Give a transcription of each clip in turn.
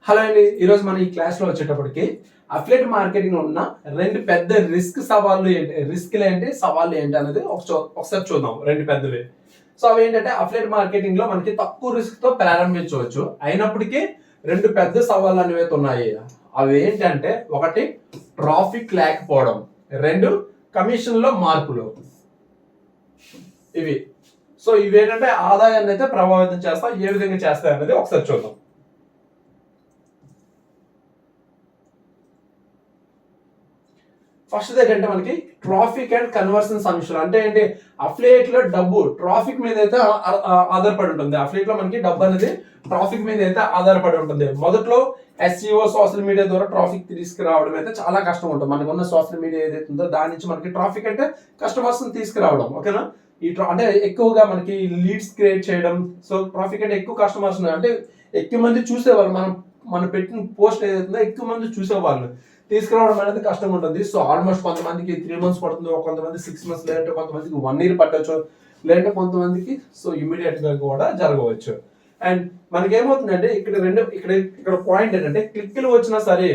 Hello అండి, ఈరోజు మనం ఈ క్లాస్లో వచ్చేటప్పటికి అఫిలియేట్ మార్కెటింగ్ లో ఉన్న రెండు పెద్ద రిస్క్లు ఏంటి, సవాళ్ళు ఏంటి అనేది ఒకసారి చూద్దాం. రెండు పెద్దవి. సో అవి ఏంటంటే అఫిలియేట్ మార్కెటింగ్ లో మనకి తక్కువ రిస్క్ తో ప్రారంభించవచ్చు, అయినప్పటికీ రెండు పెద్ద సవాళ్ళు అనేవి ఉన్నాయి. అవి ఏంటంటే, ఒకటి ట్రాఫిక్ లేకపోవడం, రెండు కమిషన్ లో మార్పులు. ఇవి సో ఇవేంటంటే ఆదాయాన్ని అయితే ప్రభావితం చేస్తాయి. ఏ విధంగా చేస్తాయి అనేది ఒకసారి చూద్దాం. ఫస్ట్ ఏంటంటే మనకి ట్రాఫిక్ అండ్ కన్వర్షన్ సమస్యలు. అంటే ఏంటి, అఫిలియేట్ లో డబ్బు ట్రాఫిక్ మీద అయితే ఆధారపడి ఉంటుంది. అఫిలియేట్ లో మనకి డబ్బు అనేది ట్రాఫిక్ మీద అయితే ఆధారపడి ఉంటుంది. మొదట్లో SEO సోషల్ మీడియా ద్వారా ట్రాఫిక్ తీసుకురావడం అయితే చాలా కష్టం ఉంటుంది. మనకున్న సోషల్ మీడియా ఏదైతే ఉందో దాని నుంచి మనకి ట్రాఫిక్ అంటే కస్టమర్స్ తీసుకురావడం. ఓకేనా, అంటే ఎక్కువగా మనకి లీడ్స్ క్రియేట్ చేయడం. సో ట్రాఫిక్ అంటే ఎక్కువ కస్టమర్స్ అంటే ఎక్కువ మంది చూసేవాళ్ళు, మనం పెట్టిన పోస్ట్ ఏదైతుందో ఎక్కువ మంది చూసేవాళ్ళు తీసుకురావడం అనేది కష్టం ఉంటుంది. సో ఆల్మోస్ట్ కొంతమందికి 3 months పడుతుంది, కొంతమంది 6 months, లేదంటే కొంతమందికి 1 year పట్టవచ్చు, లేదంటే కొంతమందికి సో ఇమీడియట్ గా కూడా జరగవచ్చు. అండ్ మనకి ఏమవుతుందంటే ఇక్కడ పాయింట్ ఏంటంటే, క్లిక్లు వచ్చినా సరే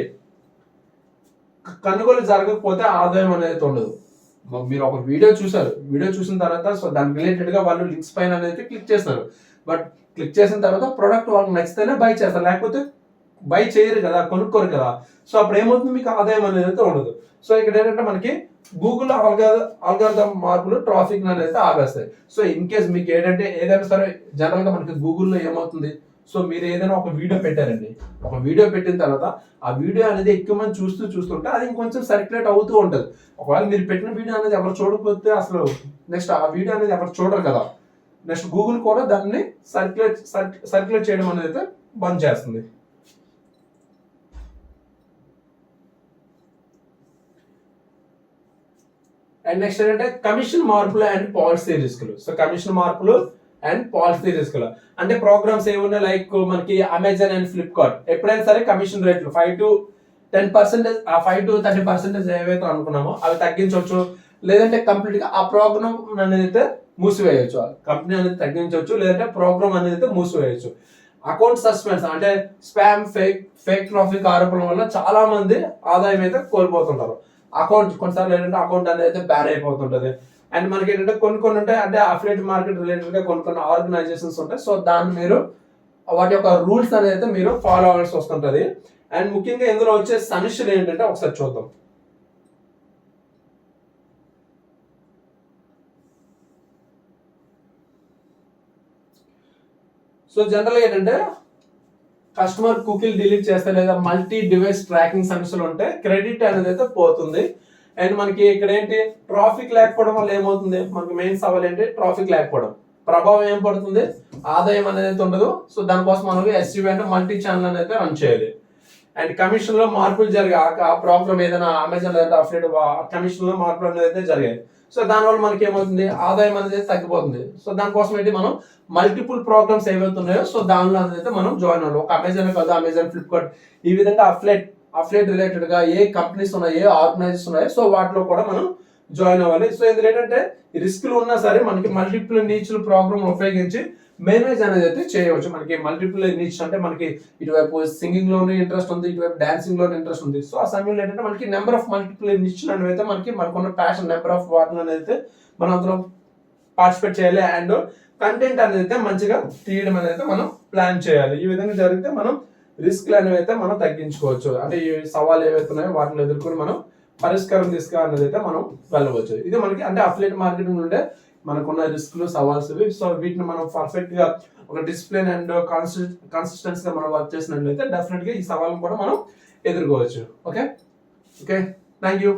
కొనుగోలు జరగకపోతే ఆదాయం అనేది ఉండదు. మీరు ఒక వీడియో చూసారు, వీడియో చూసిన తర్వాత సో దానికి రిలేటెడ్ గా వాళ్ళు లింక్స్ పైన అనేది క్లిక్ చేస్తారు. బట్ క్లిక్ చేసిన తర్వాత ప్రొడక్ట్ వాళ్ళకి నచ్చితేనే బై చేస్తారు, లేకపోతే బై చేయరు కదా, కొనుక్కోరు కదా. సో అప్పుడు ఏమవుతుంది, మీకు ఆదాయం అనేది అయితే ఉండదు. సో ఇక్కడ ఏంటంటే మనకి గూగుల్ ఆల్గారిథం మార్పులు ట్రాఫిక్ అనేది ఆపేస్తాయి. సో ఇన్ కేస్ మీకు ఏంటంటే ఏదైనా సరే జనరల్ గా మనకి గూగుల్లో ఏమవుతుంది, సో మీరు ఏదైనా ఒక వీడియో పెట్టారండి, ఒక వీడియో పెట్టిన తర్వాత ఆ వీడియో అనేది ఎక్కువ మంది చూస్తుంటే అది ఇంకొంచెం సర్క్యులేట్ అవుతూ ఉంటుంది. ఒకవేళ మీరు పెట్టిన వీడియో అనేది ఎవరు చూడకపోతే అసలు నెక్స్ట్ ఆ వీడియో అనేది ఎవరు చూడరు కదా. నెక్స్ట్ గూగుల్ కూడా దాన్ని సర్క్యులేట్ చేయడం అనేది అయితే బంద్ చేస్తుంది. అండ్ నెక్స్ట్ ఏంటంటే కమిషన్ మార్పులు అండ్ పాలసీ రిస్కులు. సో కమిషన్ మార్పులు అండ్ పాలసీ రిస్కులు అంటే ప్రోగ్రామ్స్ ఏమున్నాయి, లైక్ మనకి అమెజాన్ అండ్ ఫ్లిప్కార్ట్ ఎప్పుడైనా సరే కమిషన్ రేట్లు 5 to 10%, 5 to 30% ఏవైతే అనుకున్నామో అవి తగ్గించవచ్చు, లేదంటే కంప్లీట్ గా ఆ ప్రోగ్రామ్ అనేది అయితే మూసివేయచ్చు. కంపెనీ అనేది తగ్గించవచ్చు, లేదంటే ప్రోగ్రామ్ అనేది అయితే మూసివేయచ్చు. అకౌంట్ సస్పెన్స్ అంటే స్పామ్, ఫేక్ ట్రాఫిక్ ఆరోపణల వల్ల చాలా మంది ఆదాయం అయితే కోల్పోతుంటారు. అకౌంట్ కొన్నిసార్లు ఏంటంటే అకౌంట్ అనేది అయితే బ్యాన్ అయిపోతుంటది. అండ్ మనకి ఏంటంటే కొన్ని ఉంటాయి, అంటే అఫిలియేట్ మార్కెట్ రిలేటెడ్ గా కొన్ని ఆర్గనైజేషన్స్ ఉంటాయి. సో దాన్ని మీరు వాటి యొక్క రూల్స్ అనేది అయితే మీరు ఫాలో అవ్వాల్సి వస్తుంటది. అండ్ ముఖ్యంగా ఇందులో వచ్చే సమస్యలు ఏంటంటే ఒకసారి చూద్దాం. సో జనరల్ ఏంటంటే కస్టమర్ కుకీలు డిలీట్ చేస్తే, లేదా మల్టీ డివైస్ ట్రాకింగ్ సమస్యలు ఉంటే క్రెడిట్ అనేది అయితే పోతుంది. అండ్ మనకి ఇక్కడ ఏంటి, ట్రాఫిక్ లేకపోవడం వల్ల ఏమవుతుంది, మనకి మెయిన్ సవాల్ ఏంటి, ట్రాఫిక్ లేకపోవడం ప్రభావం ఏం పడుతుంది, ఆదాయం అనేది ఉండదు. సో దానికోసం మనకి SEO అంటే మల్టీ ఛానల్ అనేది రన్ చేయాలి. అండ్ కమిషన్ లో మార్పులు జరిగాయి, ఆ ప్రోగ్రామ్ ఏదైనా అమెజాన్ లేదా అఫిలియేట్ కమిషన్ లో మార్పులు అనేది అయితే జరిగాయి. సో దానివల్ల మనకి ఏమవుతుంది, ఆదాయం అనేది తగ్గిపోతుంది. సో దానికోసం ఏంటి, మనం మల్టిపుల్ ప్రోగ్రామ్స్ ఏవైతే ఉన్నాయో సో దానిలో అనేది మనం జాయిన్ అవ్వాలి. ఒక అమెజాన్ కాదు, అమెజాన్, ఫ్లిప్కార్ట్, ఈ విధంగా అఫిలియేట్ రిలేటెడ్ గా ఏ కంపెనీస్ ఉన్నాయి, ఏ ఆర్గనైజేషన్ ఉన్నాయి, సో వాటిలో కూడా మనం జాయిన్ అవ్వాలి. సో ఇది ఏంటంటే రిస్క్లు ఉన్నా సరే మనకి మల్టిపుల్ నీచ్లు ప్రోగ్రామ్ ఉపయోగించి మేనేజ్ అనేది అయితే చేయవచ్చు. మనకి మల్టిపుల్ నీచ్ అంటే మనకి ఇటువైపు సింగింగ్ లోనే ఇంట్రెస్ట్ ఉంది, ఇటువైపు డాన్సింగ్ లోనే ఇంట్రెస్ట్ ఉంది. సో ఆ సమయంలో ఏంటంటే మనకి నెంబర్ ఆఫ్ మల్టిపుల్ నీచ్ అనేవి అయితే మనకున్న ప్యాషన్ నెంబర్ ఆఫ్ వాటిని అనేది అయితే మనం అందులో పార్టిసిపేట్ చేయాలి. అండ్ కంటెంట్ అనేది అయితే మంచిగా తీయడం అనేది అయితే మనం ప్లాన్ చేయాలి. ఈ విధంగా జరిగితే మనం రిస్క్లు అనేవి అయితే మనం తగ్గించుకోవచ్చు. అంటే ఈ సవాళ్ళు ఏవైతే ఉన్నాయో వాటిని ఎదుర్కొని మనం పరిష్కారం అనేది అయితే మనం వెళ్ళవచ్చు. ఇది మనకి అంటే అఫిలియేట్ మార్కెటింగ్ ఉంటే మనకున్న రిస్క్లు, సవాల్స్ ఇవి. సో వీటిని మనం పర్ఫెక్ట్ గా ఒక డిసిప్లిన్ అండ్ కన్సిస్టెన్సీ గా మనం వర్క్ చేసినట్లయితే డెఫినెట్ గా ఈ సవాళ్ళను కూడా మనం ఎదుర్కోవచ్చు. Okay, thank you.